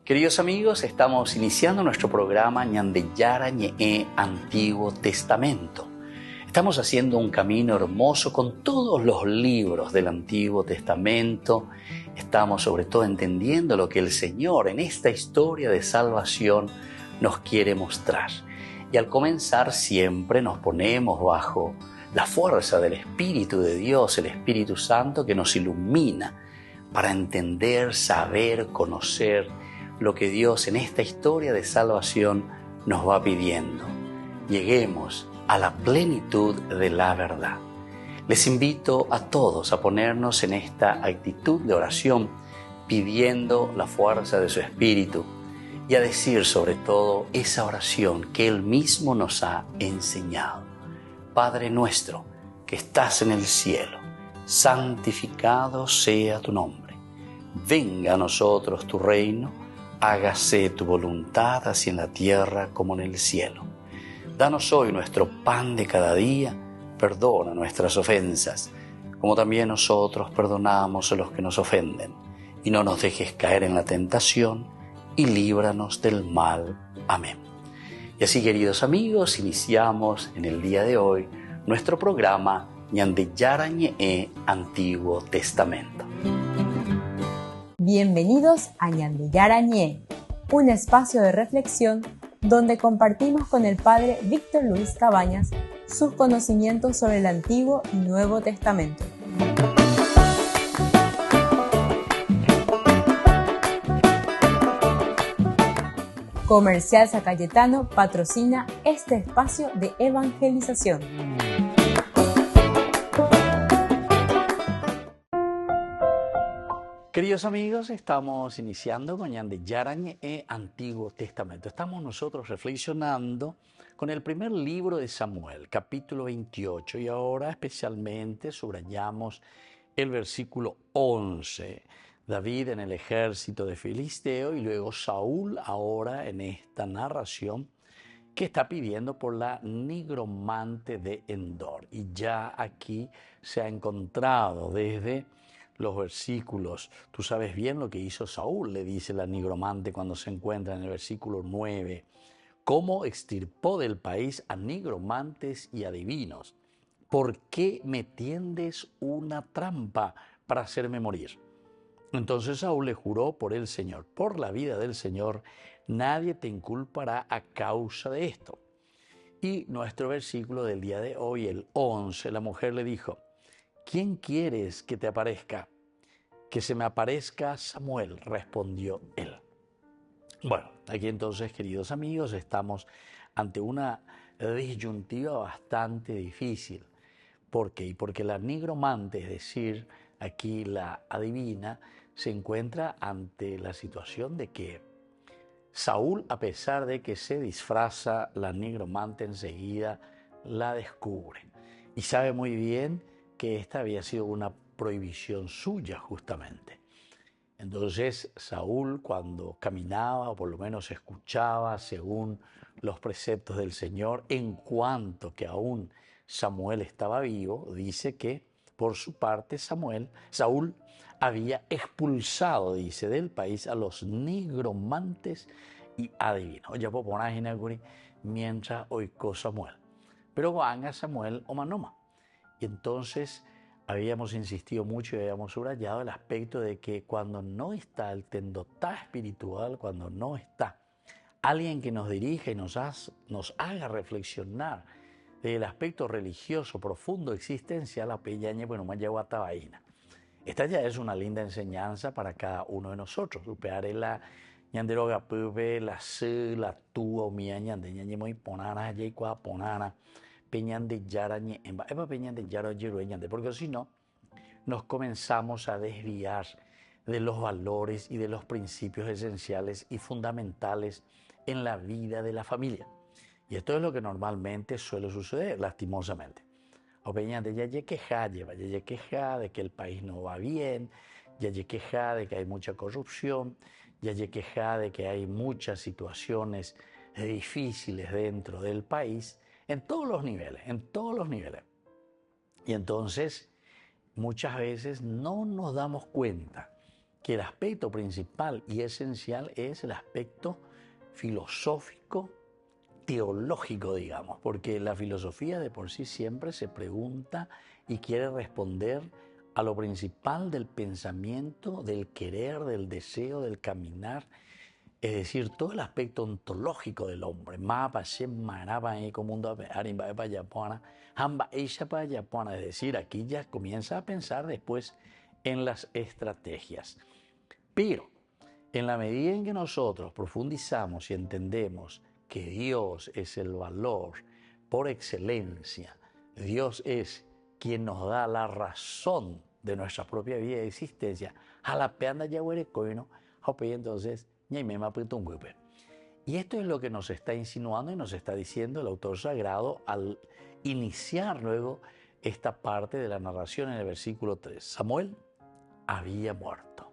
Queridos amigos, estamos iniciando nuestro programa Ñandeyara Ñe'e Antiguo Testamento. Estamos haciendo un camino hermoso con todos los libros del Antiguo Testamento. Estamos sobre todo entendiendo lo que el Señor en esta historia de salvación nos quiere mostrar. Y al comenzar siempre nos ponemos bajo la fuerza del Espíritu de Dios, el Espíritu Santo que nos ilumina para entender, saber, conocer lo que Dios en esta historia de salvación nos va pidiendo. Lleguemos a la plenitud de la verdad. Les invito a todos a ponernos en esta actitud de oración, pidiendo la fuerza de su Espíritu y a decir sobre todo esa oración que Él mismo nos ha enseñado. Padre nuestro, que estás en el cielo, santificado sea tu nombre. Venga a nosotros tu reino, hágase tu voluntad así en la tierra como en el cielo. Danos hoy nuestro pan de cada día, perdona nuestras ofensas, como también nosotros perdonamos a los que nos ofenden. Y no nos dejes caer en la tentación, y líbranos del mal. Amén. Y así, queridos amigos, iniciamos en el día de hoy nuestro programa Ñandeyara Ñe'e Antiguo Testamento. Bienvenidos a Ñandeyara Ñe'e, un espacio de reflexión donde compartimos con el Padre Víctor Luis Cabañas sus conocimientos sobre el Antiguo y Nuevo Testamento. Comercial San Cayetano patrocina este espacio de evangelización. Queridos amigos, estamos iniciando con Ñandeyara Ñe'e Antiguo Testamento. Estamos nosotros reflexionando con el primer libro de Samuel, capítulo 28, y ahora especialmente subrayamos el versículo 11. David en el ejército de Filisteo y luego Saúl ahora en esta narración que está pidiendo por la nigromante de Endor. Y ya aquí se ha encontrado desde los versículos, tú sabes bien lo que hizo Saúl, le dice la nigromante cuando se encuentra en el versículo 9, cómo extirpó del país a nigromantes y adivinos. ¿Por qué me tiendes una trampa para hacerme morir? Entonces Saúl le juró por el Señor, por la vida del Señor, nadie te inculpará a causa de esto. Y nuestro versículo del día de hoy, el 11, la mujer le dijo, ¿quién quieres que te aparezca? Que se me aparezca Samuel, respondió él. Bueno, aquí entonces, queridos amigos, estamos ante una disyuntiva bastante difícil. ¿Por qué? Porque la nigromante, es decir, aquí la adivina, se encuentra ante la situación de que Saúl, a pesar de que se disfraza, la nigromante enseguida la descubre. Y sabe muy bien que esta había sido una prohibición suya justamente. Entonces Saúl, cuando caminaba o por lo menos escuchaba según los preceptos del Señor, en cuanto que aún Samuel estaba vivo, dice que por su parte Saúl había expulsado, dice, del país a los nigromantes y adivinos. Ya puedo poner en el mientras oicó Samuel. Pero vanga Samuel o manoma. Y entonces habíamos insistido mucho y habíamos subrayado el aspecto de que cuando no está el tendotá espiritual, cuando no está alguien que nos dirija y nos haga reflexionar del aspecto religioso profundo existencial, la peñaña, bueno, más llegó a tabaína. Esta ya es una linda enseñanza para cada uno de nosotros. Upeare la ñanderoga puve, la se, la tua, mía ñande, ñañe muy ponana, yecua ponana, Ñandeyara Ñe'e, Ñandeyara Ñe'e, porque si no, nos comenzamos a desviar de los valores y de los principios esenciales y fundamentales en la vida de la familia. Y esto es lo que normalmente suele suceder, lastimosamente. Opeñan de ya queja, de que el país no va bien, ya queja de que hay mucha corrupción, ya queja de que hay muchas situaciones difíciles dentro del país, en todos los niveles, en todos los niveles. Y entonces, muchas veces no nos damos cuenta que el aspecto principal y esencial es el aspecto filosófico, teológico, digamos, porque la filosofía de por sí siempre se pregunta y quiere responder a lo principal del pensamiento, del querer, del deseo, del caminar, es decir, todo el aspecto ontológico del hombre. Es decir, aquí ya comienza a pensar después en las estrategias. Pero en la medida en que nosotros profundizamos y entendemos que Dios es el valor por excelencia, Dios es quien nos da la razón de nuestra propia vida y existencia, entonces, y esto es lo que nos está insinuando y nos está diciendo el autor sagrado al iniciar luego esta parte de la narración en el versículo 3. Samuel había muerto.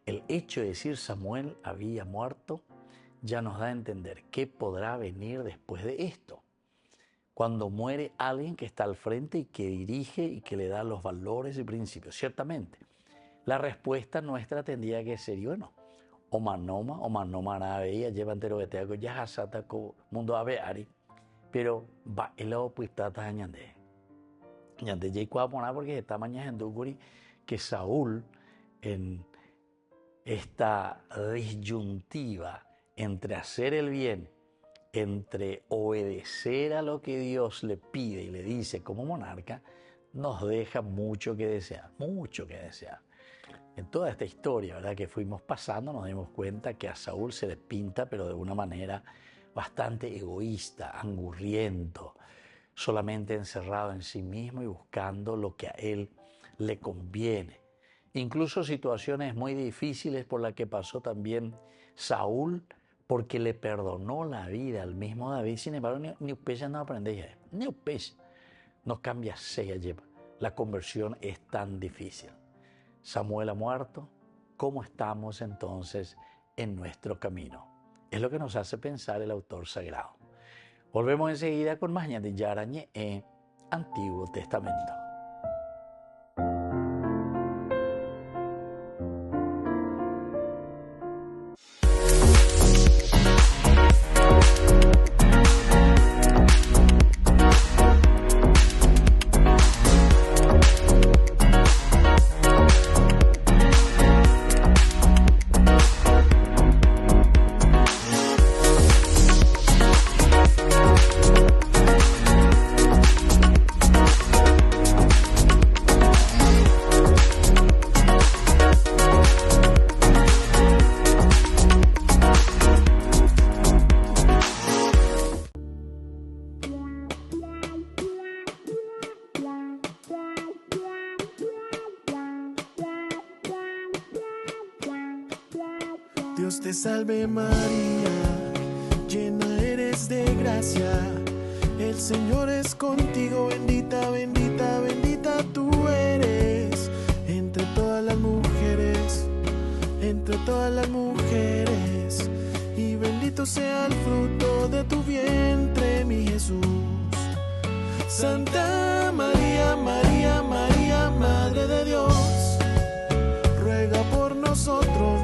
El hecho de decir Samuel había muerto ya nos da a entender qué podrá venir después de esto. Cuando muere alguien que está al frente y que dirige y que le da los valores y principios. Ciertamente, la respuesta nuestra tendría que ser, bueno, Omanoma Arabeya, lleva entero que te ya hasata ko mundo abeari, pero va el opuestata añande. Ñande ya porque está mañana en Duguri que Saúl en esta disyuntiva entre hacer el bien, entre obedecer a lo que Dios le pide y le dice como monarca, nos deja mucho que desear, mucho que desear. En toda esta historia, ¿verdad?, que fuimos pasando, nos dimos cuenta que a Saúl se le pinta, pero de una manera bastante egoísta, angurriento, solamente encerrado en sí mismo y buscando lo que a él le conviene. Incluso situaciones muy difíciles por las que pasó también Saúl, porque le perdonó la vida al mismo David. Sin embargo, ni upella no aprende ya. Ni upella no cambia sella lleva. La conversión es tan difícil. Samuel ha muerto. ¿Cómo estamos entonces en nuestro camino? Es lo que nos hace pensar el autor sagrado. Volvemos enseguida con más de Yarañe en Antiguo Testamento. Dios te salve María, llena eres de gracia, el Señor es contigo, bendita, bendita, bendita tú eres, entre todas las mujeres, y bendito sea el fruto de tu vientre, mi Jesús. Santa María, María, María, Madre de Dios, ruega por nosotros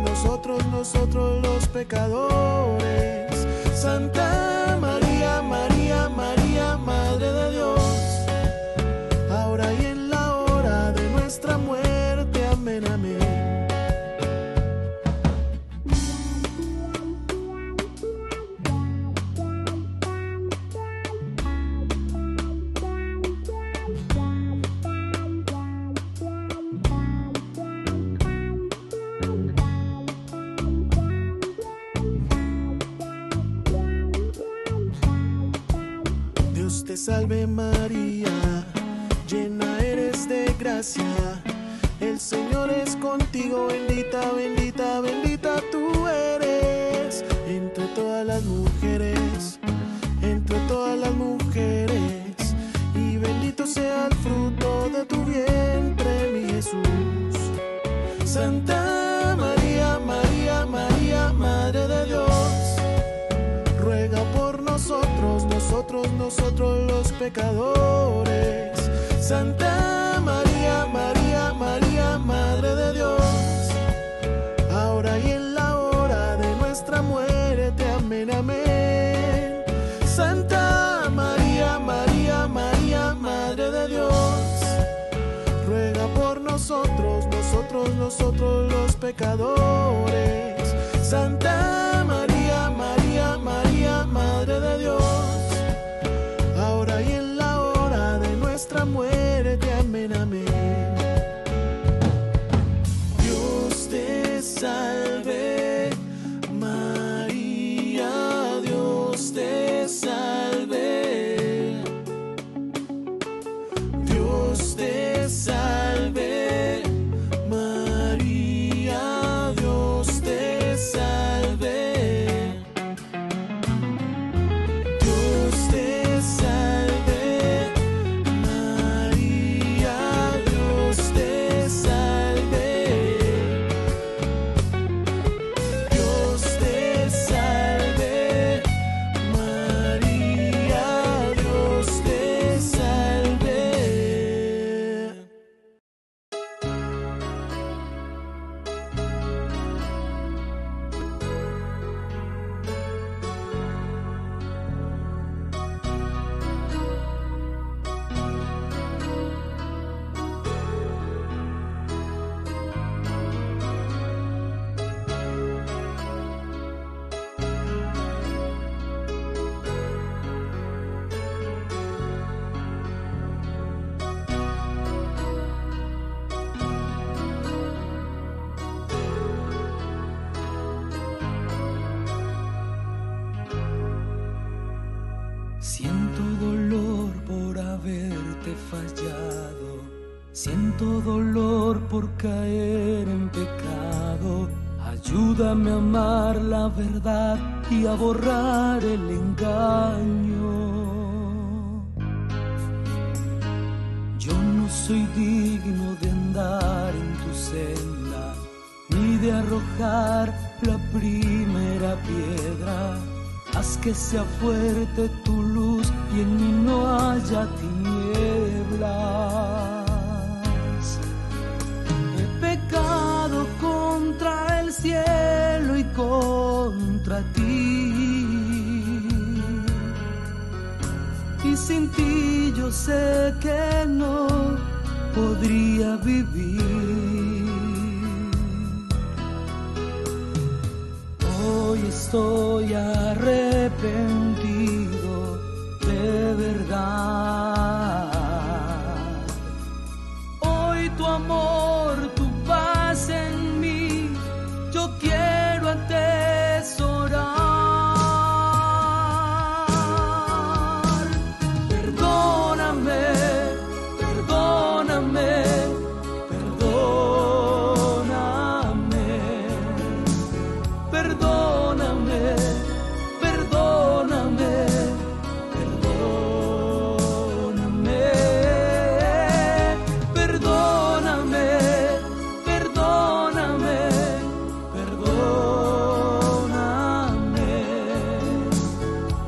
los pecadores. Santa María, María, María, Madre de Dios, ahora y en la hora de nuestra muerte. Amén, amén. Dios te salve María, llena eres de gracia, el Señor es contigo, bendita, bendita, bendita tú eres, entre todas las mujeres, y bendito sea el fruto de tu vientre, mi Jesús. Santa María, María, María, Madre de Dios, ruega por nosotros los pecadores. Santa María, María, María, Madre de Dios, nosotros los pecadores. Santa María, María, María, Madre de Dios, ahora y en la hora de nuestra muerte. Amén, amén. Dios te salve, María, Dios te salve. Dios te salve, María, Dios te salve. Dios te salve, María, Dios te salve. Dios te salve, María, Dios te salve. Siento dolor por haberte fallado, siento dolor por caer en pecado. Ayúdame a amar la verdad y a borrar el engaño. Yo no soy digno de andar en tu senda, ni de arrojar la primera piedra. Haz que sea fuerte tu luz y en mí no haya tinieblas. He pecado contra el cielo y contra ti, y sin ti yo sé que no podría vivir. Hoy estoy arrepentido de verdad. Hoy tu amor, tu paz en mí, yo quiero atesorar. Perdóname, perdóname, perdóname. Perdóname, perdóname, perdóname, perdóname, perdóname, perdóname,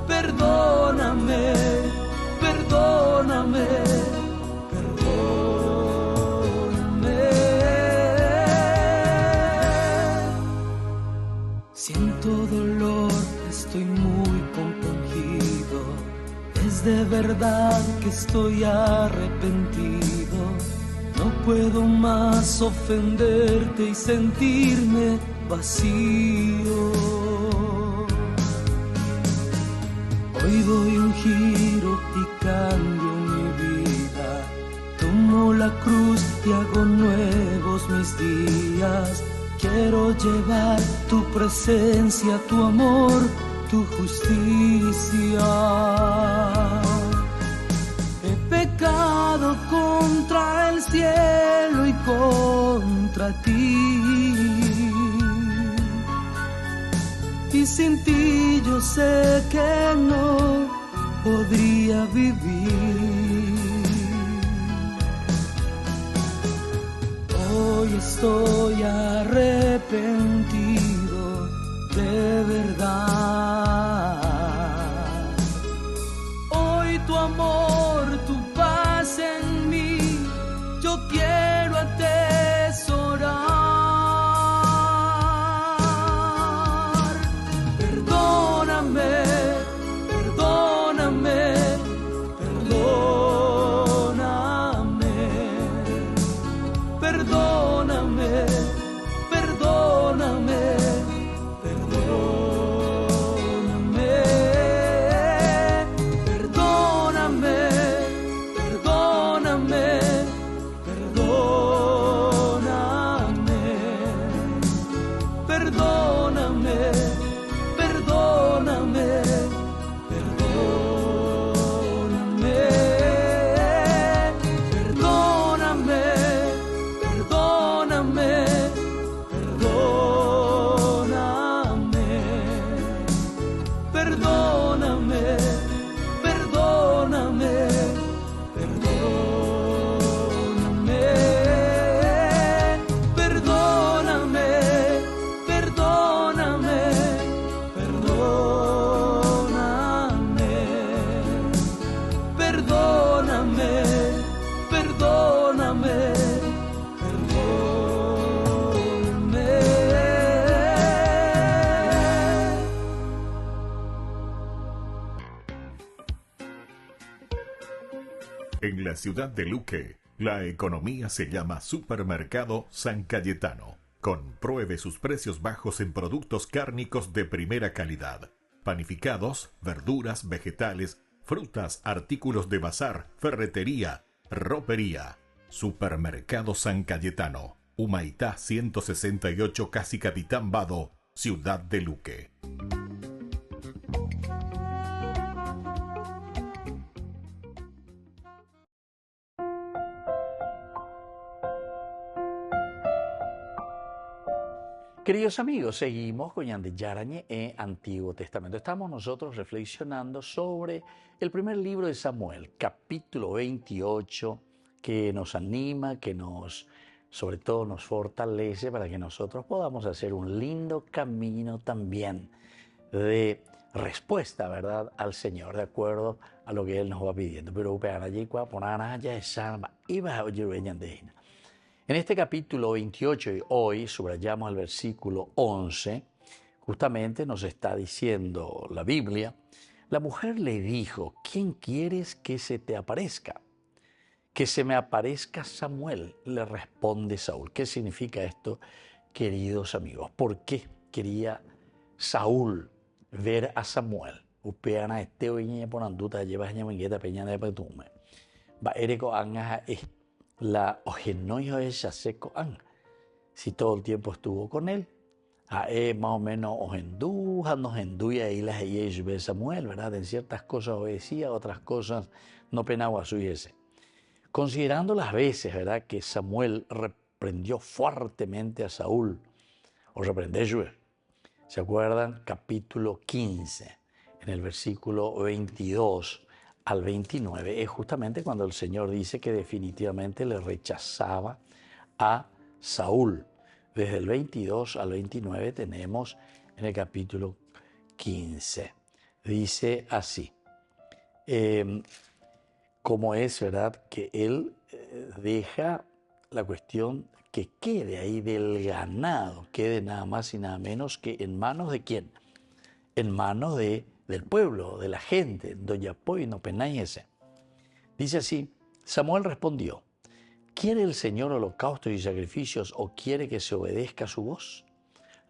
perdóname, perdóname, perdóname. Siento dolor, estoy muy compungido. Es de verdad que estoy arrepentido. No puedo más ofenderte y sentirme vacío. Hoy doy un giro y cambio mi vida. Tomo la cruz y hago nuevos mis días. Quiero llevar tu presencia, tu amor, tu justicia. He pecado contra el cielo y contra ti, y sin ti yo sé que no podría vivir. Hoy estoy arrepentido de verdad. Hoy tu amor, tu paz en mí, yo quiero atesorar. Perdóname, perdóname, perdóname. Perdóname, En la ciudad de Luque, la economía se llama Supermercado San Cayetano. Compruebe sus precios bajos en productos cárnicos de primera calidad. Panificados, verduras, vegetales, frutas, artículos de bazar, ferretería, ropería. Supermercado San Cayetano. Humaitá 168, Casi Capitán Vado, Ciudad de Luque. Queridos amigos, seguimos con Yande Yarañe en Antiguo Testamento. Estamos nosotros reflexionando sobre el primer libro de Samuel, capítulo 28, que nos anima, sobre todo nos fortalece para que nosotros podamos hacer un lindo camino también de respuesta, ¿verdad?, al Señor, de acuerdo a lo que Él nos va pidiendo. Pero en este capítulo 28, y hoy subrayamos el versículo 11, justamente nos está diciendo la Biblia, la mujer le dijo, ¿quién quieres que se te aparezca? Que se me aparezca Samuel, le responde Saúl. ¿Qué significa esto, queridos amigos? ¿Por qué quería Saúl ver a Samuel? Upeana esteo iñe ponanduta llevas ñamengueta peñana de petume. Va ereko anga la ojenoyo ella seco an. Si todo el tiempo estuvo con él, más o menos ojenduja, nos enduya y las de Samuel, ¿verdad? En ciertas cosas obedecía, otras cosas no penaba su ese. Considerando las veces, ¿verdad?, que Samuel reprendió fuertemente a Saúl, o reprendió, ¿se acuerdan? Capítulo 15, en el versículo 22 al 29, es justamente cuando el Señor dice que definitivamente le rechazaba a Saúl. Desde el 22 al 29 tenemos en el capítulo 15. Dice así, como es, ¿verdad?, que él deja la cuestión que quede ahí del ganado, quede nada más y nada menos que en manos de ¿quién? En manos del pueblo, de la gente, Doyapoy no penáyese. Dice así, Samuel respondió, ¿quiere el Señor holocaustos y sacrificios o quiere que se obedezca a su voz?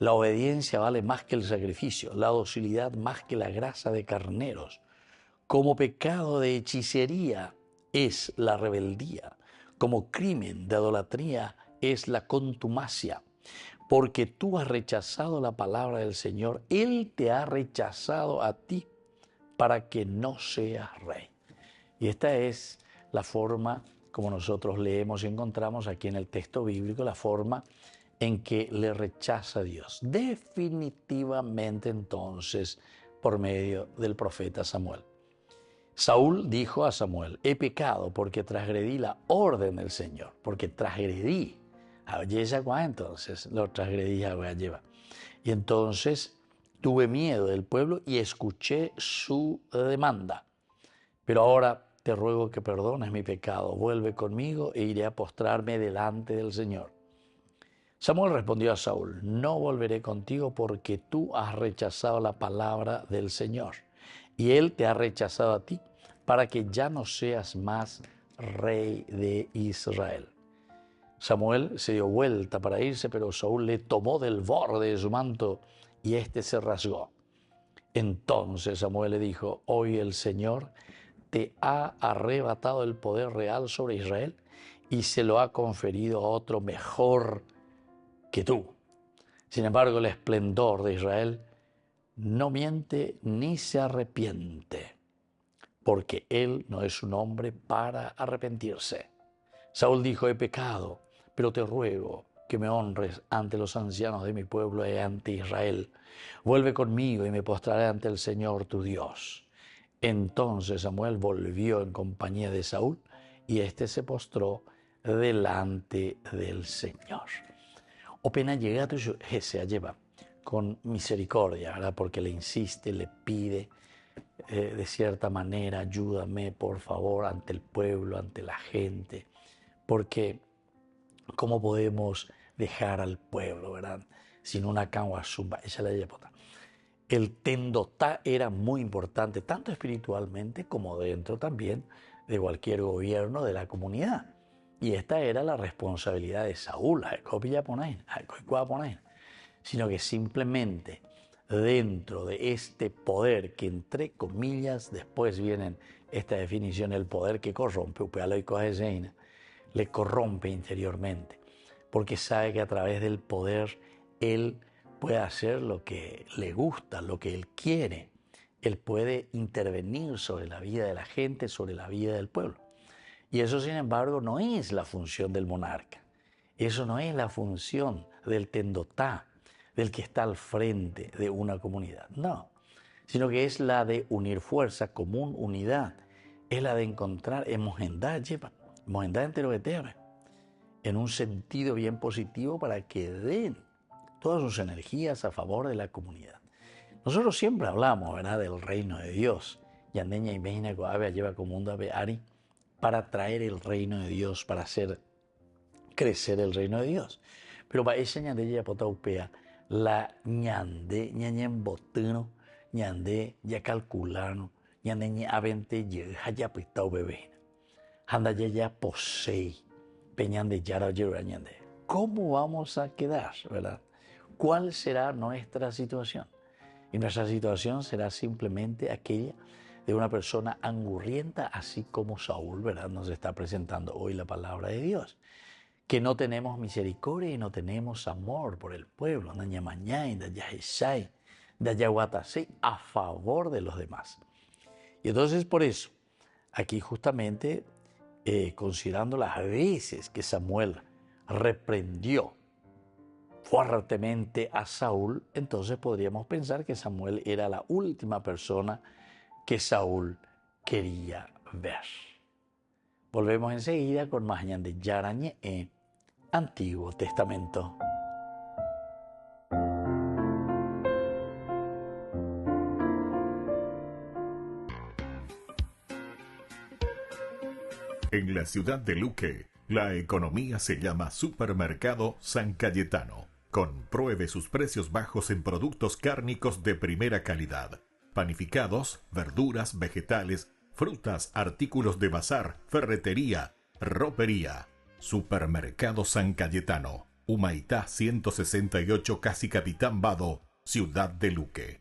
La obediencia vale más que el sacrificio, la docilidad más que la grasa de carneros. Como pecado de hechicería es la rebeldía, como crimen de idolatría es la contumacia. Porque tú has rechazado la palabra del Señor, Él te ha rechazado a ti para que no seas rey. Y esta es la forma como nosotros leemos y encontramos aquí en el texto bíblico, la forma en que le rechaza a Dios. Definitivamente entonces por medio del profeta Samuel. Saúl dijo a Samuel, he pecado porque transgredí la orden del Señor, porque transgredí. Entonces lo transgredí a llevar. Y entonces tuve miedo del pueblo y escuché su demanda. Pero ahora te ruego que perdones mi pecado, vuelve conmigo e iré a postrarme delante del Señor. Samuel respondió a Saúl, no volveré contigo porque tú has rechazado la palabra del Señor y Él te ha rechazado a ti para que ya no seas más rey de Israel. Samuel se dio vuelta para irse, pero Saúl le tomó del borde de su manto y éste se rasgó. Entonces Samuel le dijo, hoy el Señor te ha arrebatado el poder real sobre Israel y se lo ha conferido a otro mejor que tú. Sin embargo, el esplendor de Israel no miente ni se arrepiente, porque él no es un hombre para arrepentirse. Saúl dijo, he pecado, pero te ruego que me honres ante los ancianos de mi pueblo y ante Israel. Vuelve conmigo y me postraré ante el Señor tu Dios. Entonces Samuel volvió en compañía de Saúl y éste se postró delante del Señor. O pena llegado se lleva con misericordia, ¿verdad? Porque le insiste, le pide de cierta manera, ayúdame por favor ante el pueblo, ante la gente, porque ¿cómo podemos dejar al pueblo, verdad? Sin una canguasumba, esa la llevota. El tendotá era muy importante, tanto espiritualmente como dentro también de cualquier gobierno de la comunidad. Y esta era la responsabilidad de Saúl, sino que simplemente dentro de este poder que, entre comillas, después viene esta definición, el poder que corrompe, le corrompe interiormente, porque sabe que a través del poder él puede hacer lo que le gusta, lo que él quiere. Él puede intervenir sobre la vida de la gente, sobre la vida del pueblo. Y eso, sin embargo, no es la función del monarca. Eso no es la función del tendotá, del que está al frente de una comunidad. No, sino que es la de unir fuerza, común, unidad. Es la de encontrar en un sentido bien positivo para que den todas sus energías a favor de la comunidad. Nosotros siempre hablamos, ¿verdad?, del reino de Dios. Yandeña y Meina lleva como un Ari para traer el reino de Dios, para hacer crecer el reino de Dios. Pero para esa ñandeña potaupea, la ñande, ñañen botino, ñande ya calculano, ñandeña avente ya pitao bebé. Anda ya posei, peñande yara ñande. ¿Cómo vamos a quedar, verdad? ¿Cuál será nuestra situación? Y nuestra situación será simplemente aquella de una persona angurrienta, así como Saúl, ¿verdad?, nos está presentando hoy la palabra de Dios. Que no tenemos misericordia y no tenemos amor por el pueblo, a favor de los demás. Y entonces por eso, aquí justamente, considerando las veces que Samuel reprendió fuertemente a Saúl, entonces podríamos pensar que Samuel era la última persona que Saúl quería ver. Volvemos enseguida con más de Yarañe Antiguo Testamento. En la ciudad de Luque, la economía se llama Supermercado San Cayetano. Compruebe sus precios bajos en productos cárnicos de primera calidad. Panificados, verduras, vegetales, frutas, artículos de bazar, ferretería, ropería. Supermercado San Cayetano, Humaitá 168, Casi Capitán Vado, Ciudad de Luque.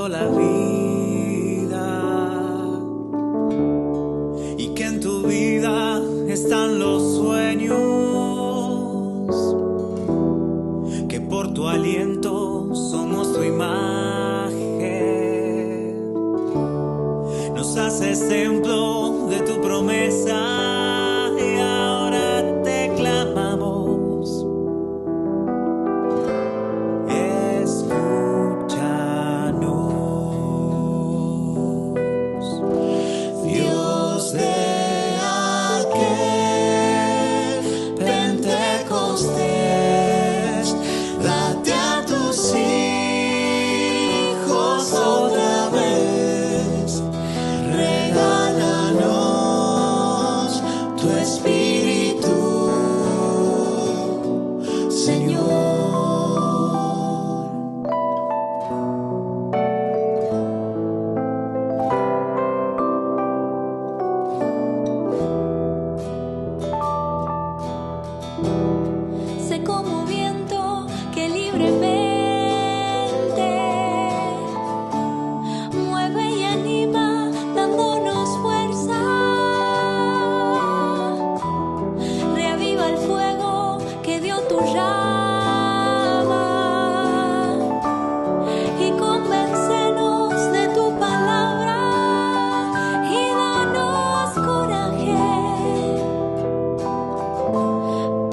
La vida y que en tu vida están los sueños, que por tu aliento somos tu imagen, nos haces templo de tu promesa y ahora te clamamos.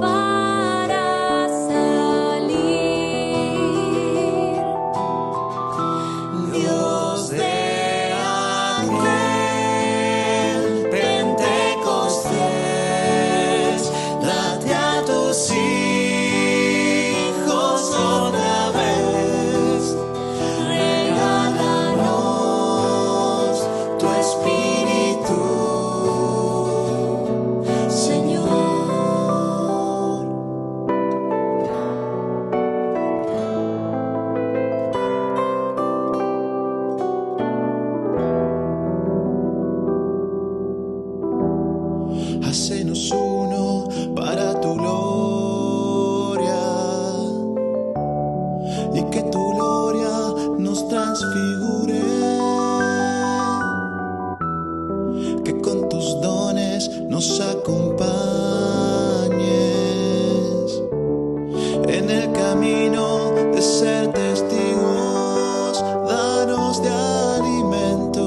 Para salir. y que tu gloria nos transfigure, que con tus dones nos acompañes en el camino de ser testigos. Danos de alimento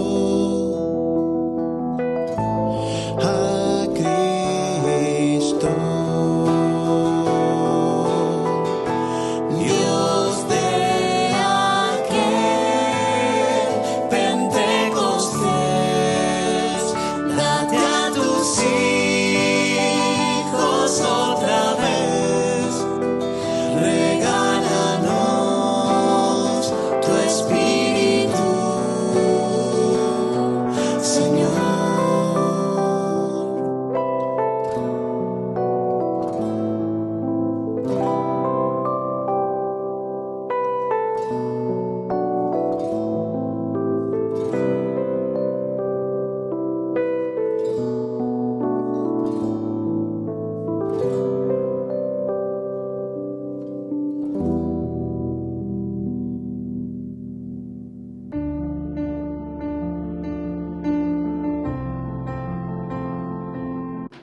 a Cristo, Dios de aquel Pentecostés. Date a tus hijos otra vez, regálanos tu espíritu, Señor.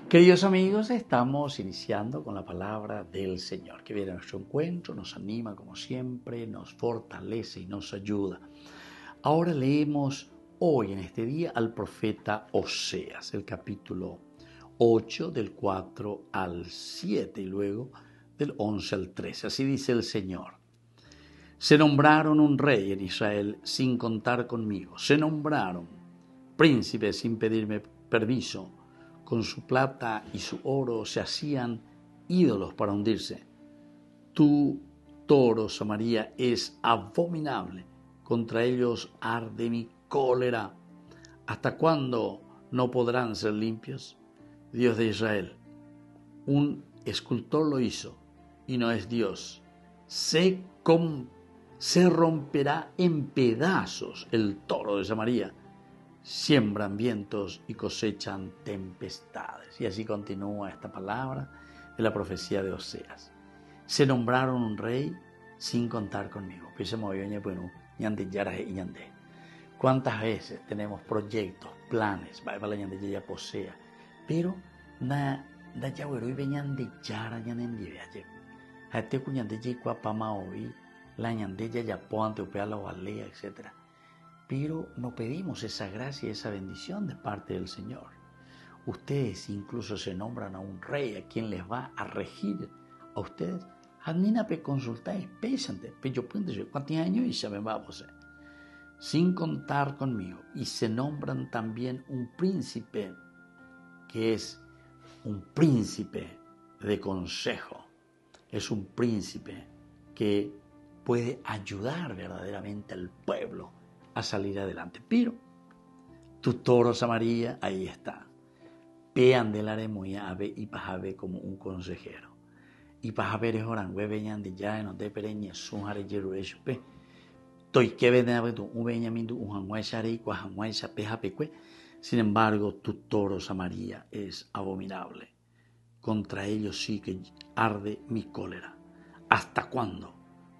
Queridos amigos, estamos iniciando con la palabra del Señor, que viene a nuestro encuentro, nos anima como siempre, nos fortalece y nos ayuda. Ahora leemos hoy en este día al profeta Oseas, el capítulo 8 del 4 al 7 y luego del 11 al 13. Así dice el Señor: se nombraron un rey en Israel sin contar conmigo, se nombraron príncipes sin pedirme permiso. Con su plata y su oro se hacían ídolos para hundirse. Tu toro, Samaria, es abominable. Contra ellos arde mi cólera. ¿Hasta cuándo no podrán ser limpios? Dios de Israel, un escultor lo hizo y no es Dios. Se romperá en pedazos el toro de Samaria. Siembran vientos y cosechan tempestades. Y así continúa esta palabra de la profecía de Oseas. Se nombraron un rey sin contar conmigo. ¿Cuántas veces tenemos proyectos, planes, pero na ya hoy venían de yara ya en viaje. Hate cuñande ya cuapama hoy la ñande ya ponte upea la valea, etcétera. Pero no pedimos esa gracia y esa bendición de parte del Señor. Ustedes incluso se nombran a un rey a quien les va a regir a ustedes. Adnina pe consultáis, pésante, pe yo puedo decir cuántos años y se me va a poseer. Sin contar conmigo. Y se nombran también un príncipe que es un príncipe de consejo. Es un príncipe que puede ayudar verdaderamente al pueblo a salir adelante. Pero tu toro, Samaria, ahí está. Pean del aremoya ave y pajabe como un consejero. Y pajabe es orangüe veñan de ya en de pereña sun hare yeruespe. Toy que ven de tu un beñamindu un hanguay share y cuahanguay shapejapeque. Sin embargo, tu toro, Samaria, es abominable. Contra ellos sí que arde mi cólera. ¿Hasta cuándo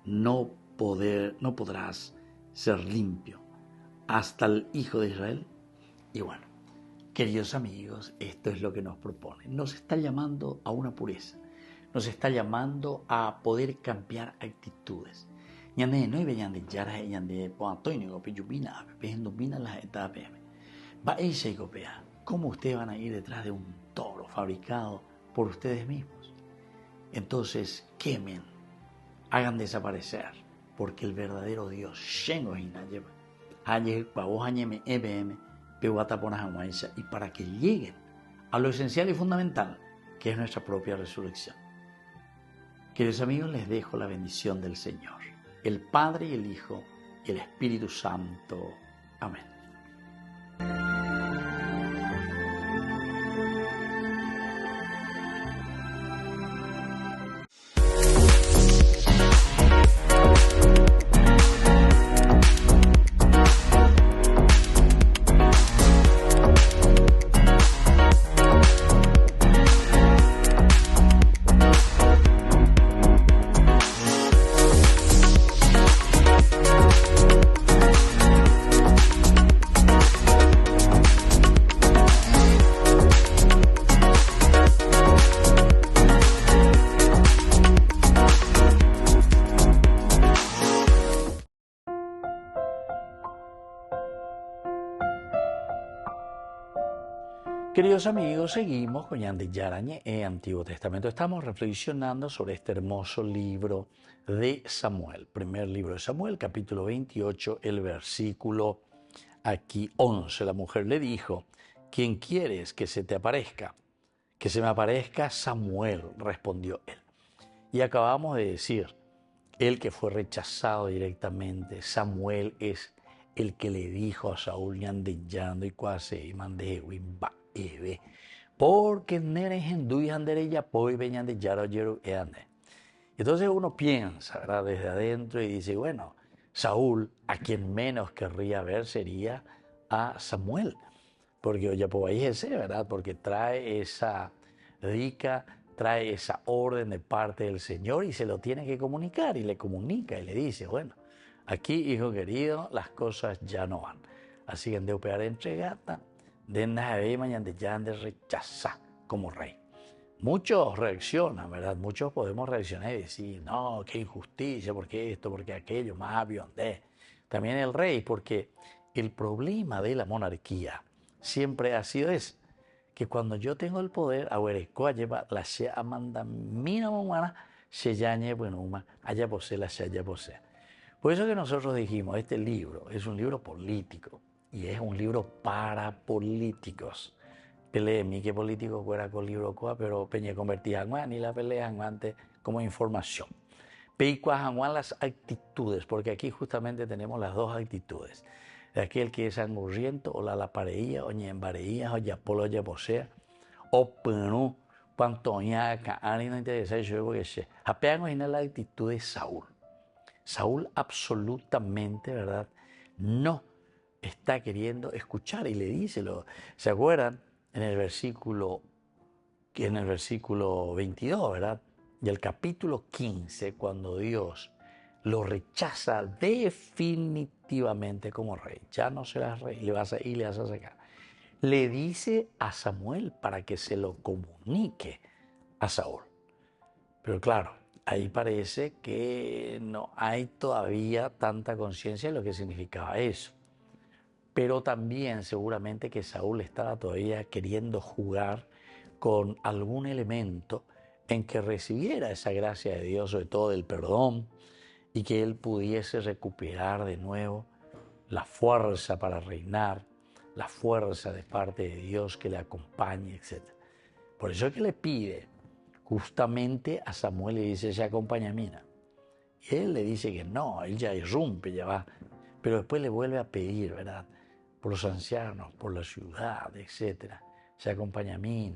no podrás ser limpio? Hasta el Hijo de Israel. Y bueno, queridos amigos, esto es lo que nos propone. Nos está llamando a una pureza. Nos está llamando a poder cambiar actitudes. Ñande no venían de yara y ñande poantoino peyubina pejendubina las etapas. Va ese copea. ¿Cómo ustedes van a ir detrás de un toro fabricado por ustedes mismos? Entonces quemen, hagan desaparecer, porque el verdadero Dios Shengo Hinayeba y para que lleguen a lo esencial y fundamental, que es nuestra propia resurrección. Queridos amigos, les dejo la bendición del Señor, el Padre y el Hijo y el Espíritu Santo. Amén. Queridos amigos, seguimos con Yande Yarañe en Antiguo Testamento. Estamos reflexionando sobre este hermoso libro de Samuel. Primer libro de Samuel, capítulo 28, el versículo aquí 11. La mujer le dijo, ¿quién quieres que se te aparezca? Que se me aparezca Samuel, respondió él. Y acabamos de decir, el que fue rechazado directamente, Samuel es el que le dijo a Saúl, Yande Yando y cuase y mande wimba. Porque nenes henduy andere ya poi veñan de yaro yero eande. Entonces uno piensa, ¿verdad?, desde adentro y dice, bueno, Saúl, a quien menos querría ver sería a Samuel, porque oye, pues ahí es ese, ¿verdad?, porque trae esa rica, trae esa orden de parte del Señor y se lo tiene que comunicar y le comunica y le dice, bueno, aquí, hijo querido, las cosas ya no van. Así que en Deupear entregata, de mañana de rechazar como rey. Muchos reaccionan, ¿verdad? Muchos podemos reaccionar y decir, no, qué injusticia, porque esto, porque aquello, más de. También el rey, porque el problema de la monarquía siempre ha sido ese, que cuando yo tengo el poder, ahuerecoa lleva la sea amanda mina humana, se yañe bueno allá posee la sea posee. Por eso que nosotros dijimos, este libro es un libro político. Y es un libro para políticos. Pelea mi que políticos fuera con libro coa, pero peñe convertía en y la pelea antes como información. Peicuas las actitudes, porque aquí justamente tenemos las dos actitudes. De aquel que es angurriento, o la pareía, o ñembareía, o ya polo ya posea, o penu, pantoña, caani no interesa, yo porque se. Apean en la actitud de Saúl. Saúl absolutamente, ¿verdad?, no está queriendo escuchar y le dice, ¿se acuerdan? En el versículo 22, ¿verdad? Y el capítulo 15, cuando Dios lo rechaza definitivamente como rey, ya no serás rey, le vas a sacar. Le dice a Samuel para que se lo comunique a Saúl. Pero claro, ahí parece que no hay todavía tanta conciencia de lo que significaba eso. Pero también seguramente que Saúl estaba todavía queriendo jugar con algún elemento en que recibiera esa gracia de Dios, sobre todo del perdón, y que él pudiese recuperar de nuevo la fuerza para reinar, la fuerza de parte de Dios que le acompañe, etc. Por eso es que le pide justamente a Samuel y dice, se acompaña a mí. Y él le dice que no, él ya irrumpe, ya va. Pero después le vuelve a pedir, ¿verdad?, por los ancianos, por la ciudad, etc. Se acompaña a mí,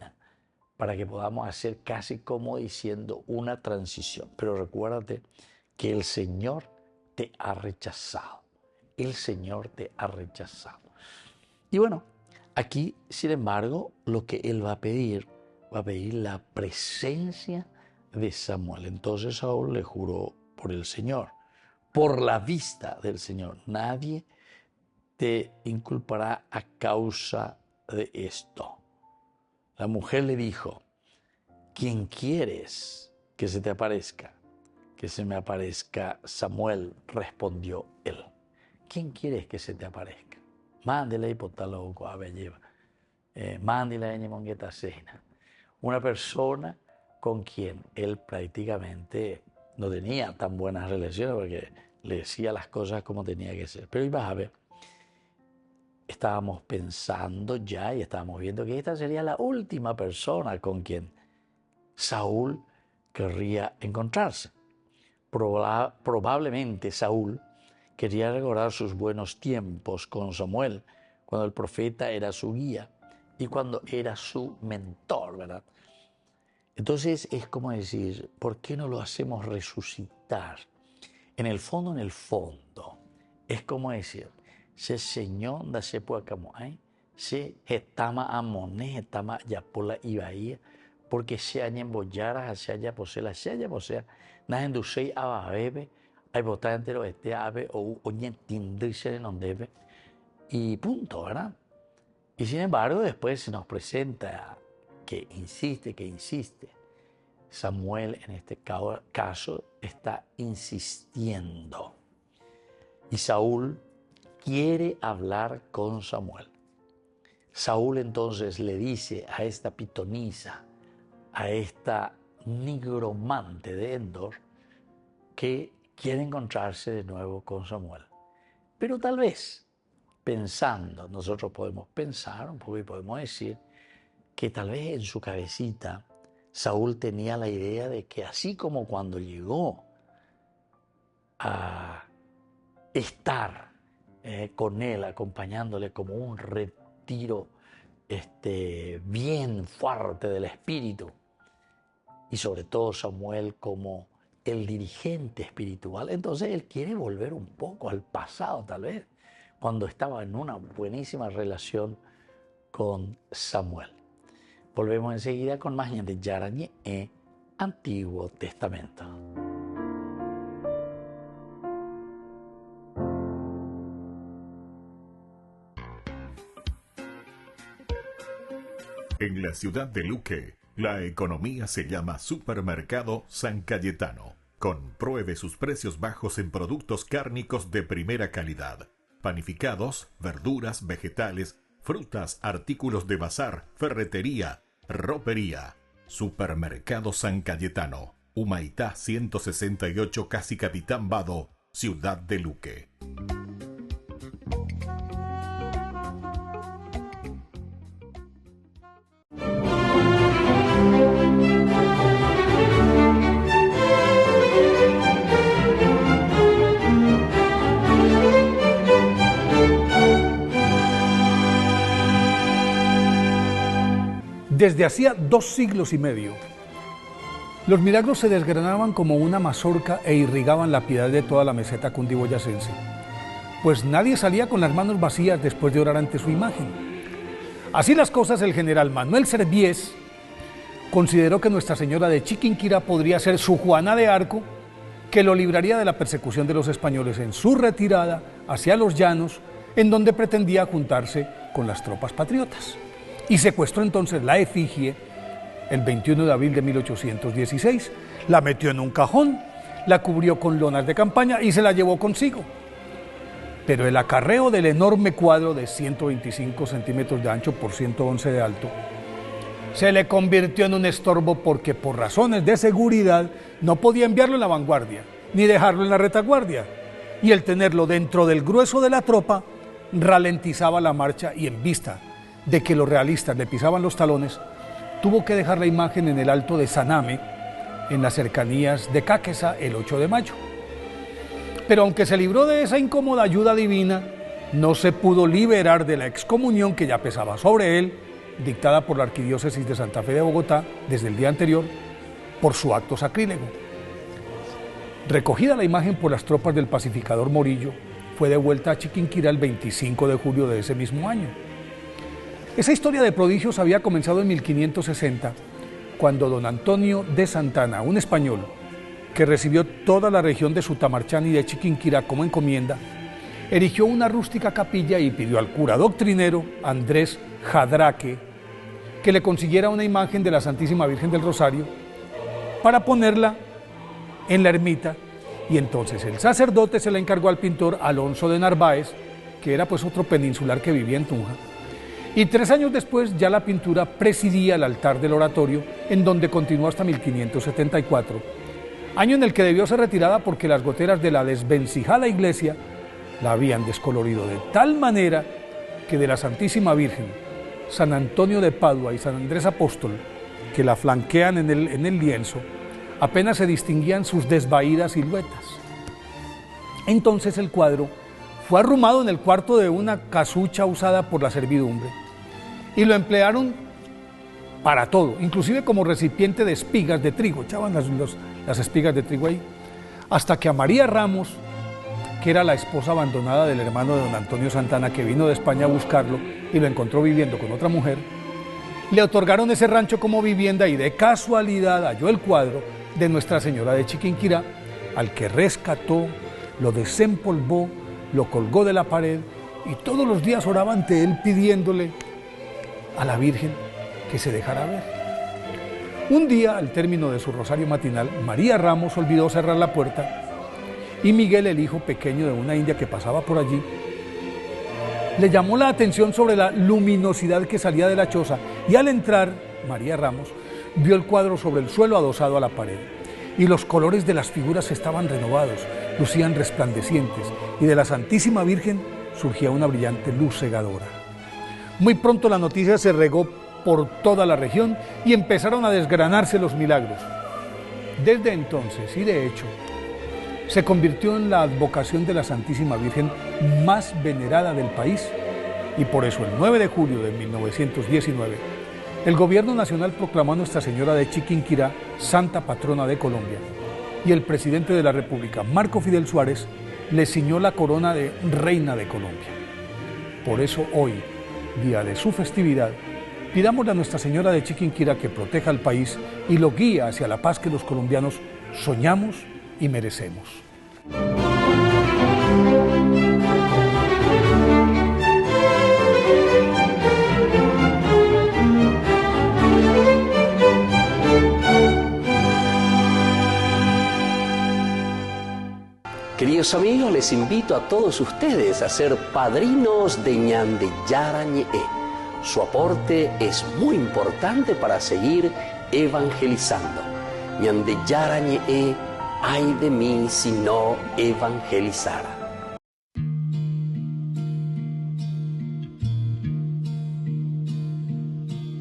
para que podamos hacer casi como diciendo una transición. Pero recuérdate que el Señor te ha rechazado. El Señor te ha rechazado. Y bueno, aquí, sin embargo, lo que Él va a pedir la presencia de Samuel. Entonces Saúl le juró por el Señor, por la vista del Señor. Nadie te inculpará a causa de esto. La mujer le dijo, ¿quién quieres que se te aparezca? Que se me aparezca Samuel, respondió él. ¿Quién quieres que se te aparezca? Mándela y potalo a lleva. Mándela en mongueta cena. Una persona con quien él prácticamente no tenía tan buenas relaciones porque le decía las cosas como tenía que ser. Pero ibas a ver, estábamos pensando ya y estábamos viendo que esta sería la última persona con quien Saúl querría encontrarse. Probablemente Saúl quería recordar sus buenos tiempos con Samuel, cuando el profeta era su guía y cuando era su mentor, ¿verdad? Entonces es como decir, ¿por qué no lo hacemos resucitar? En el fondo, es como decir, se Señor da se puede como hay, se getama amone, getama yapola y bahía, porque se haya embollara, se haya posea, nada endusei a bebe, hay botar entero este ave o oye tindirse en donde y punto, ¿verdad? Y sin embargo, después se nos presenta que insiste. Samuel en este caso está insistiendo. Y Saúl quiere hablar con Samuel. Saúl entonces le dice a esta pitonisa, a esta nigromante de Endor, que quiere encontrarse de nuevo con Samuel. Pero tal vez, pensando, nosotros podemos pensar un poco y podemos decir que tal vez en su cabecita Saúl tenía la idea de que así como cuando llegó a estar con él, acompañándole como un retiro bien fuerte del espíritu, y sobre todo Samuel como el dirigente espiritual, entonces él quiere volver un poco al pasado tal vez, cuando estaba en una buenísima relación con Samuel. Volvemos enseguida con más de Yarañé en Antiguo Testamento. En la ciudad de Luque, la economía se llama Supermercado San Cayetano. Compruebe sus precios bajos en productos cárnicos de primera calidad. Panificados, verduras, vegetales, frutas, artículos de bazar, ferretería, ropería. Supermercado San Cayetano. Humaitá 168, Casi Capitán Vado, ciudad de Luque. Desde hacía 2 siglos y medio, los milagros se desgranaban como una mazorca e irrigaban la piedad de toda la meseta cundiboyacense, pues nadie salía con las manos vacías después de orar ante su imagen. Así las cosas, el general Manuel Serviés consideró que Nuestra Señora de Chiquinquirá podría ser su Juana de Arco, que lo libraría de la persecución de los españoles en su retirada hacia los llanos, en donde pretendía juntarse con las tropas patriotas. Y secuestró entonces la efigie el 21 de abril de 1816, la metió en un cajón, la cubrió con lonas de campaña y se la llevó consigo. Pero el acarreo del enorme cuadro de 125 centímetros de ancho por 111 de alto se le convirtió en un estorbo porque por razones de seguridad no podía enviarlo en la vanguardia ni dejarlo en la retaguardia, y el tenerlo dentro del grueso de la tropa ralentizaba la marcha, y en vista de que los realistas le pisaban los talones, tuvo que dejar la imagen en el Alto de Saname, en las cercanías de Cáqueza, el 8 de mayo. Pero aunque se libró de esa incómoda ayuda divina, no se pudo liberar de la excomunión que ya pesaba sobre él, dictada por la Arquidiócesis de Santa Fe de Bogotá desde el día anterior, por su acto sacrílego. Recogida la imagen por las tropas del pacificador Morillo, fue devuelta a Chiquinquirá el 25 de julio de ese mismo año. Esa historia de prodigios había comenzado en 1560, cuando don Antonio de Santana, un español que recibió toda la región de Sutamarchán y de Chiquinquirá como encomienda, erigió una rústica capilla y pidió al cura doctrinero Andrés Jadraque que le consiguiera una imagen de la Santísima Virgen del Rosario para ponerla en la ermita, y entonces el sacerdote se la encargó al pintor Alonso de Narváez, que era pues otro peninsular que vivía en Tunja. Y 3 años después ya la pintura presidía el altar del oratorio, en donde continuó hasta 1574, año en el que debió ser retirada porque las goteras de la desvencijada iglesia la habían descolorido de tal manera que de la Santísima Virgen, San Antonio de Padua y San Andrés Apóstol, que la flanquean en el lienzo, apenas se distinguían sus desvaídas siluetas. Entonces el cuadro fue arrumado en el cuarto de una casucha usada por la servidumbre, y lo emplearon para todo, inclusive como recipiente de espigas de trigo, echaban las espigas de trigo ahí, hasta que a María Ramos, que era la esposa abandonada del hermano de don Antonio Santana, que vino de España a buscarlo y lo encontró viviendo con otra mujer, le otorgaron ese rancho como vivienda, y de casualidad halló el cuadro de Nuestra Señora de Chiquinquirá, al que rescató, lo desempolvó, lo colgó de la pared y todos los días oraba ante él pidiéndole a la Virgen que se dejara ver. Un día, al término de su rosario matinal, María Ramos olvidó cerrar la puerta, y Miguel, el hijo pequeño de una india que pasaba por allí, le llamó la atención sobre la luminosidad que salía de la choza y al entrar, María Ramos vio el cuadro sobre el suelo adosado a la pared y los colores de las figuras estaban renovados, lucían resplandecientes y de la Santísima Virgen surgía una brillante luz cegadora. Muy pronto la noticia se regó por toda la región y empezaron a desgranarse los milagros. Desde entonces, y de hecho, se convirtió en la advocación de la Santísima Virgen más venerada del país y por eso el 9 de julio de 1919 el Gobierno Nacional proclamó a Nuestra Señora de Chiquinquirá Santa Patrona de Colombia y el presidente de la República, Marco Fidel Suárez, le ciñó la corona de Reina de Colombia. Por eso hoy, día de su festividad, pidámosle a Nuestra Señora de Chiquinquirá que proteja al país y lo guíe hacia la paz que los colombianos soñamos y merecemos. Queridos amigos, les invito a todos ustedes a ser padrinos de Ñande Yarañe. Su aporte es muy importante para seguir evangelizando. Ñande Yarañe, ay de mí si no evangelizara.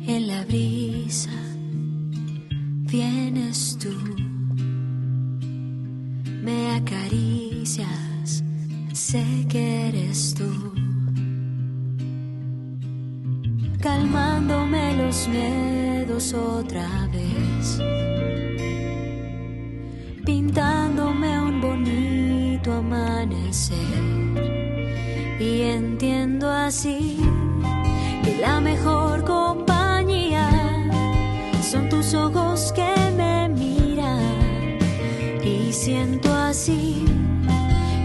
En la brisa vienes tú, me acaricias, sé que eres tú, calmándome los miedos otra vez, pintándome un bonito amanecer. Y entiendo así que la mejor compañía son tus ojos que me miran. Y siento así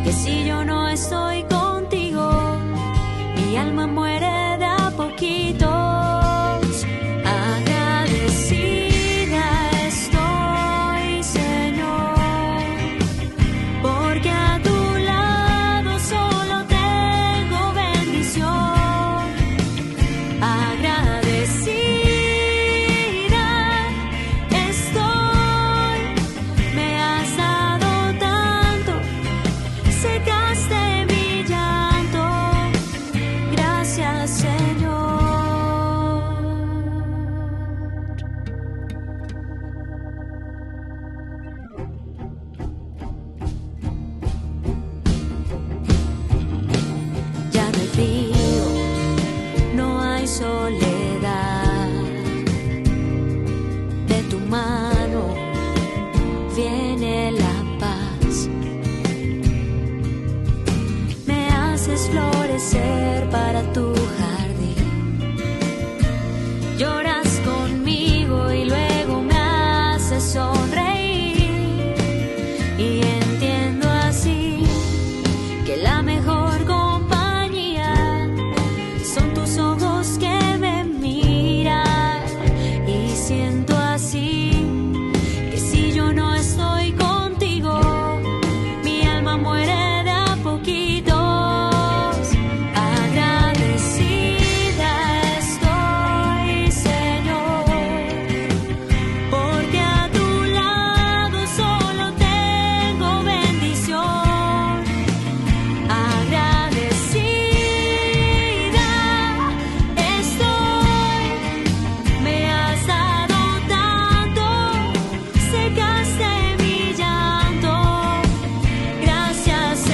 que si yo no estoy contigo, mi alma muere de a poquitos. Agradecida estoy, Señor, porque a tu lado solo tengo bendición. Agradecida estoy, me has dado tanto, secaste mi llanto. Gracias, Señor. Ya no hay frío, no hay soledad. De tu mano viene la paz. Me haces florecer para tu jardín. Lloras conmigo y luego me haces sonreír. Y entiendo así que la mejor compañía son tus ojos que me miran. Y siento así que si yo no estoy contigo, mi alma muere de a poquitos. Agradecida estoy, Señor, porque a tu lado solo tengo bendición. Agradecida estoy, me has dado tanto, secaste mi llanto. Gracias,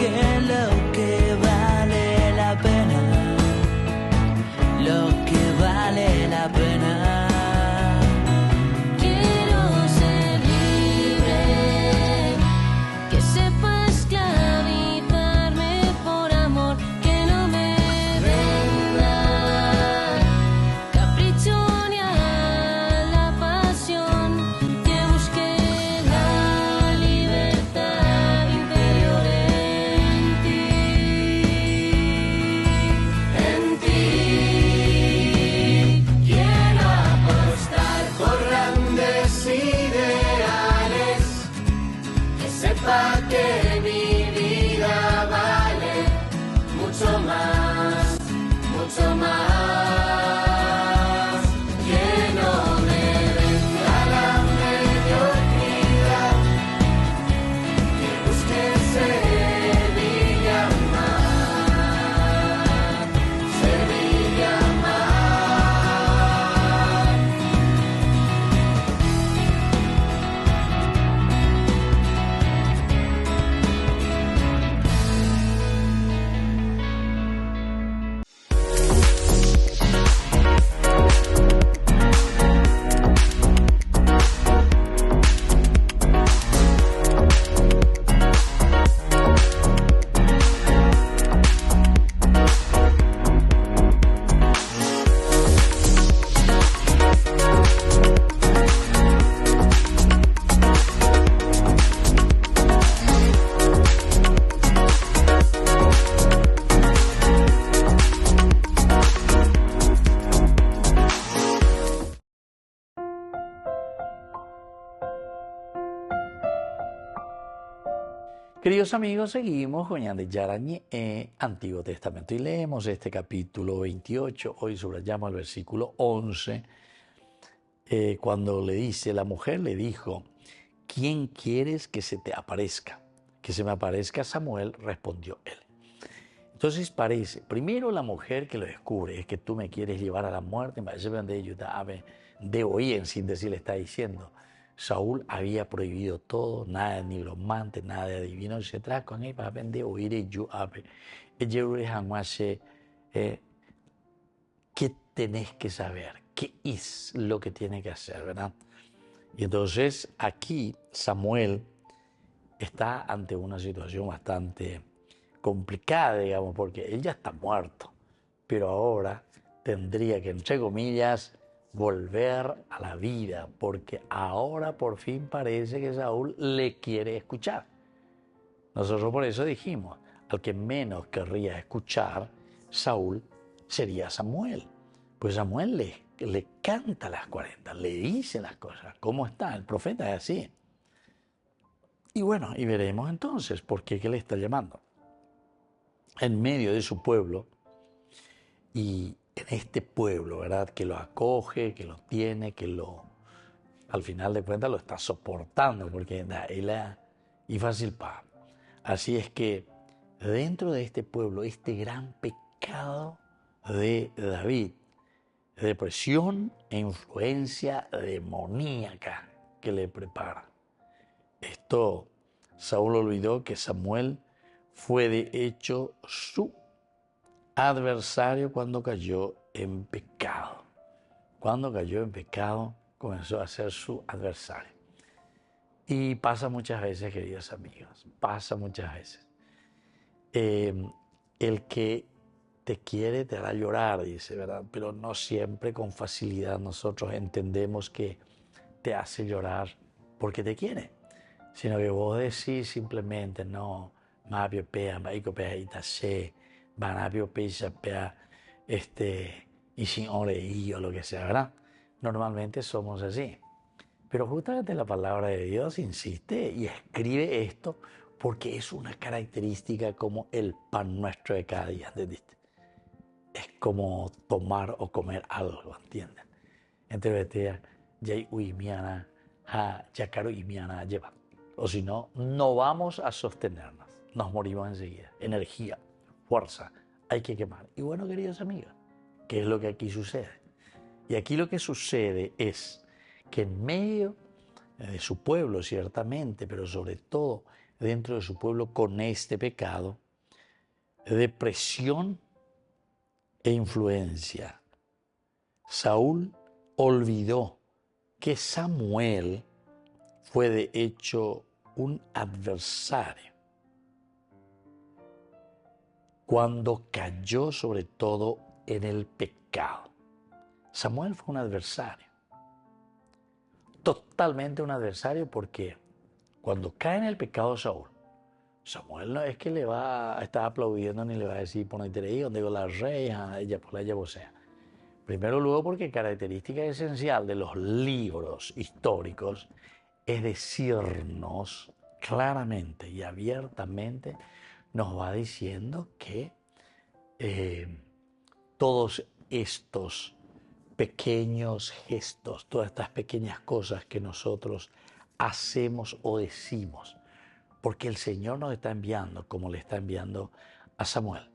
que lo que vale la pena, lo que vale la pena. Quiero ser libre, que sepa esclavizarme por amor, que no me venda capricho ni a la pasión, que busque la libertad interior en ti. Quiero apostar por grandes ideales, que sepa que mi vida vale mucho más, mucho más. Que no me venga la mediocridad, que busque Sevilla más, Sevilla más. Queridos amigos, seguimos con Ñande Yarañe, Antiguo Testamento, y leemos este capítulo 28. Hoy subrayamos el versículo 11, cuando le dice, la mujer le dijo, ¿quién quieres que se te aparezca? Que se me aparezca Samuel, respondió él. Entonces parece, primero la mujer que lo descubre, es que tú me quieres llevar a la muerte, de hoy en síntesis le está diciendo, Saúl había prohibido todo, nada de nigromante, nada de adivino, etc. Con él, para de oír yo ¿qué tenés que saber? ¿Qué es lo que tiene que hacer, verdad? Y entonces aquí Samuel está ante una situación bastante complicada, digamos, porque él ya está muerto, pero ahora tendría que, entre comillas, volver a la vida, porque ahora por fin parece que Saúl le quiere escuchar. Nosotros por eso dijimos, al que menos querría escuchar Saúl sería Samuel. Pues Samuel le canta las 40, le dice las cosas. ¿Cómo está? El profeta es así. Y bueno, y veremos entonces por qué le está llamando. En medio de su pueblo, y en este pueblo, ¿verdad? Que lo acoge, que lo tiene, al final de cuentas lo está soportando, porque y fácil pa. Así es que dentro de este pueblo, este gran pecado de David, depresión e influencia demoníaca que le prepara. Esto, Saúl olvidó que Samuel fue de hecho su adversario cuando cayó en pecado. Cuando cayó en pecado, comenzó a ser su adversario. Y pasa muchas veces, queridos amigos, pasa muchas veces. El que te quiere te hará llorar, dice, ¿verdad? Pero no siempre con facilidad nosotros entendemos que te hace llorar porque te quiere, sino que vos decís simplemente, no, mapio pea, maico pea itase, banapio pea, y sin oreí o lo que sea, ¿verdad? Normalmente somos así. Pero justamente la palabra de Dios insiste y escribe esto porque es una característica como el pan nuestro de cada día, ¿entendiste? Es como tomar o comer algo, ¿entienden? Entonces, lleva. O si no, no vamos a sostenernos. Nos morimos enseguida. Energía, fuerza, hay que quemar. Y bueno, queridos amigos, ¿qué es lo que aquí sucede? Y aquí lo que sucede es que en medio de su pueblo, ciertamente, pero sobre todo dentro de su pueblo con este pecado de presión e influencia. Saúl olvidó que Samuel fue de hecho un adversario cuando cayó sobre todo en el pecado. Samuel fue un adversario, totalmente un adversario, porque cuando cae en el pecado Samuel no es que le va a estar aplaudiendo ni le va a decir ponete ahí donde la reina, ella por la llevó sea. Primero luego porque característica esencial de los libros históricos es decirnos claramente y abiertamente, nos va diciendo que todos estos pequeños gestos, todas estas pequeñas cosas que nosotros hacemos o decimos, porque el Señor nos está enviando como le está enviando a Samuel.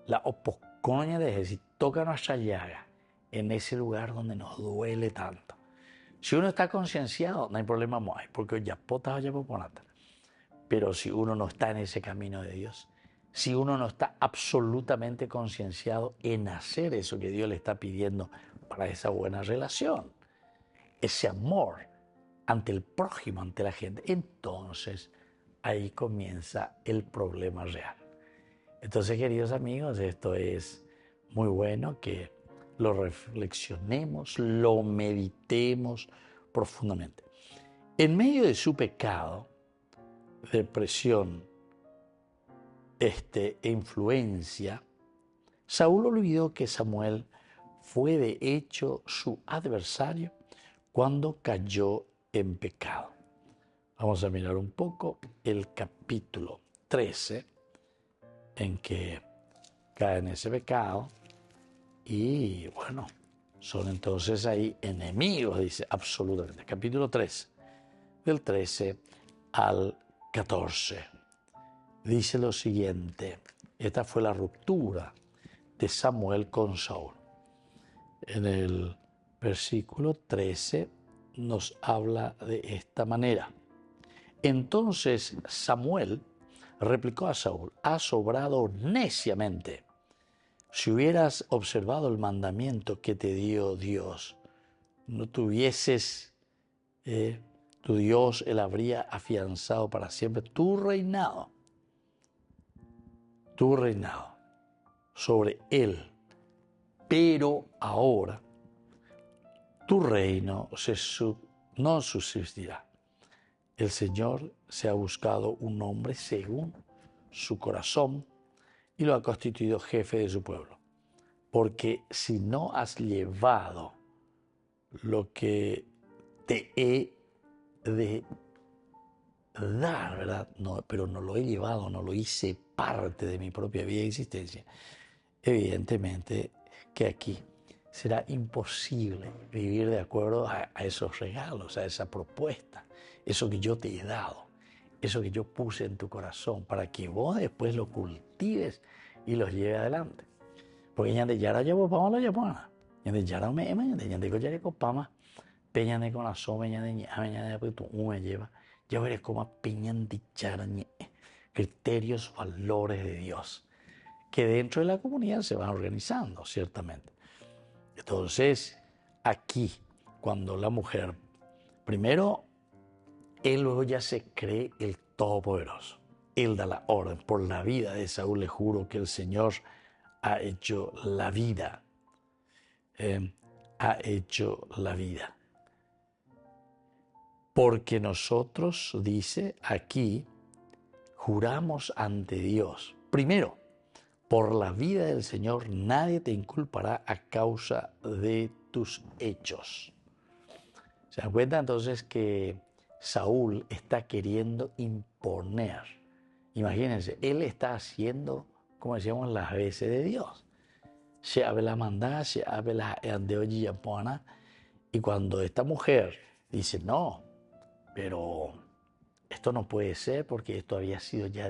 La opocoña de decir, toca nuestra llaga en ese lugar donde nos duele tanto. Si uno está concienciado, no hay problema más, porque ya potas ya poponata. Pero si uno no está en ese camino de Dios, si uno no está absolutamente concienciado en hacer eso que Dios le está pidiendo para esa buena relación, ese amor ante el prójimo, ante la gente, entonces ahí comienza el problema real. Entonces, queridos amigos, esto es muy bueno que lo reflexionemos, lo meditemos profundamente. En medio de su pecado, depresión, influencia, Saúl olvidó que Samuel fue de hecho su adversario cuando cayó en pecado. Vamos a mirar un poco el capítulo 13 en que cae en ese pecado y bueno, son entonces ahí enemigos, dice absolutamente. Capítulo 13, del 13 al 14. Dice lo siguiente, esta fue la ruptura de Samuel con Saúl. En el versículo 13 nos habla de esta manera. Entonces Samuel replicó a Saúl, has obrado neciamente. Si hubieras observado el mandamiento que te dio Dios, no tuvieses, tu Dios, él habría afianzado para siempre tu reinado sobre él. Pero ahora tu reino no subsistirá. El Señor se ha buscado un hombre según su corazón y lo ha constituido jefe de su pueblo. Porque si no has llevado lo que te he de dar, ¿verdad? No, pero no lo he llevado, no lo hice parte de mi propia vida y existencia. Evidentemente que aquí será imposible vivir de acuerdo a esos regalos, a esa propuesta, eso que yo te he dado, eso que yo puse en tu corazón, para que vos después lo cultives y los lleves adelante. Porque ya de yara ya vos vamos a la yapona, ya de yara me ya de coyare copama, peña de con la sombra, ya de ña de pues tú me lleva, ya veré cómo peñan de yara criterios, valores de Dios, que dentro de la comunidad se van organizando, ciertamente. Entonces, aquí, cuando la mujer, primero, él luego ya se cree el Todopoderoso. Él da la orden. Por la vida de Saúl le juro que el Señor ha hecho la vida. Ha hecho la vida. Porque nosotros, dice aquí, juramos ante Dios. Primero, por la vida del Señor nadie te inculpará a causa de tus hechos. ¿Se dan cuenta entonces que Saúl está queriendo imponer? Imagínense, él está haciendo, como decíamos, las veces de Dios. Se abre la mandada, se abre la andeoyi yapona. Y cuando esta mujer dice, no, pero esto no puede ser porque esto había sido ya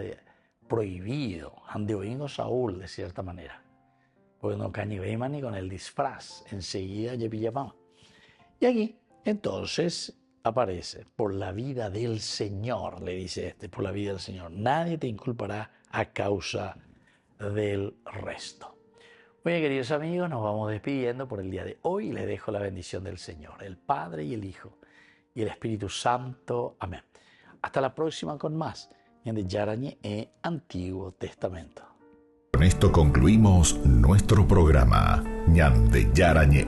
prohibido. Andeoingo Saúl, de cierta manera. Porque no cañibeima ni con el disfraz. Enseguida ya pillaba. Y aquí, entonces, aparece, por la vida del Señor, le dice por la vida del Señor. Nadie te inculpará a causa del resto. Muy bien, queridos amigos, nos vamos despidiendo por el día de hoy. Les dejo la bendición del Señor, el Padre y el Hijo y el Espíritu Santo. Amén. Hasta la próxima con más Ñande Yarañe e Antiguo Testamento. Con esto concluimos nuestro programa Ñande Yarañe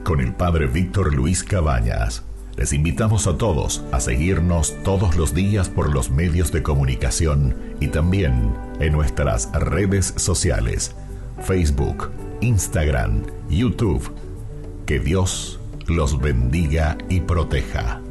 con el Padre Víctor Luis Cabañas. Les invitamos a todos a seguirnos todos los días por los medios de comunicación y también en nuestras redes sociales, Facebook, Instagram, YouTube. Que Dios los bendiga y proteja.